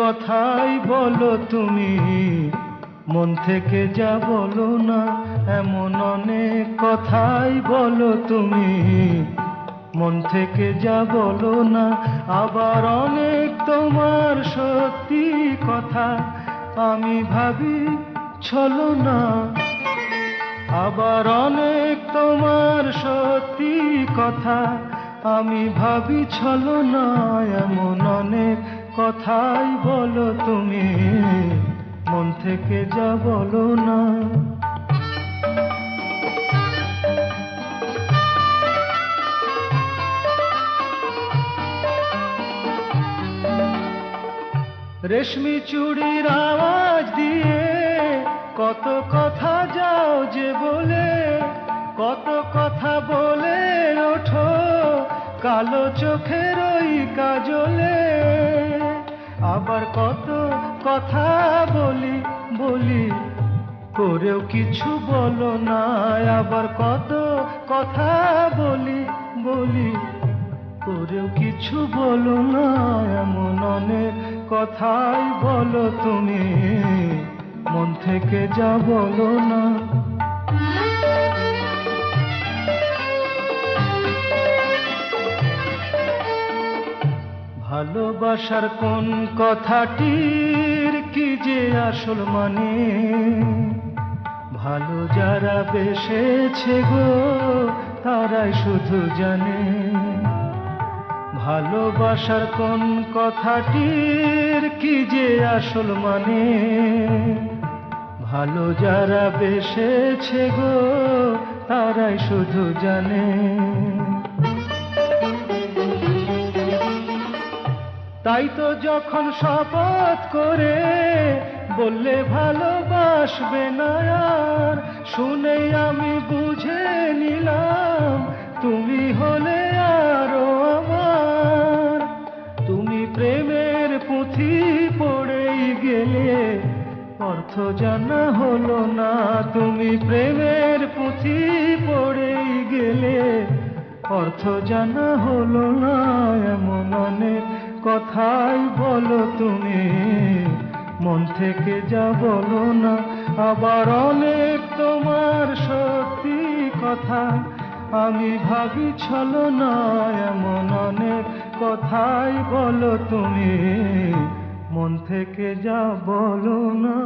কথাই বলো তুমি, মন থেকে যা বলো না। এমন অনেক কথাই বলো তুমি, মন থেকে যা বলো না। আবার অনেক তোমার সত্যি কথা আমি ভাবি ছলনা। আবার অনেক তোমার সত্যি কথা আমি ভাবি ছলনা। এমন অনেক কথাই বলো তুমি, মন থেকে যা বলো না। রেশমি চুড়ির আওয়াজ দিয়ে কত কথা যাও যে বলে, কত কথা বলে ওঠো কালো চোখের ওই কাজলে। আবার কত কথা বলি বলি করেও কিছু বলো না। আবার কত কথা বলি বলি করেও কিছু বলো না। এমন অনেক কথাই বলো তুমি, মন থেকে যা বলো না। ভালোবাসার কোন কথাটির কি যে আসল মানে, ভালো যারা বেসেছে গো তারাই শুধু জানে। ভালোবাসার কোন কথাটির কি যে আসল মানে, ভালো যারা বেসেছে গো তারাই শুধু জানে। তাই তো যখন শপথ করে বললে ভালোবাসবে না আর, শুনেই আমি বুঝে নিলাম তুমি হলে আরো আমার। তুমি প্রেমের পুঁথি পড়েই গেলে, অর্থ জানা হলো না। তুমি প্রেমের পুঁথি পড়েই গেলে, অর্থ জানা হলো না। এমন অনেক কথাই বলো তুমি, মন থেকে যা বলো না। আবার অনেক তোমার সত্যি কথা আমি ভাবি ছলনা। এমন অনেক কথাই বলো তুমি, মন থেকে যা বলো না।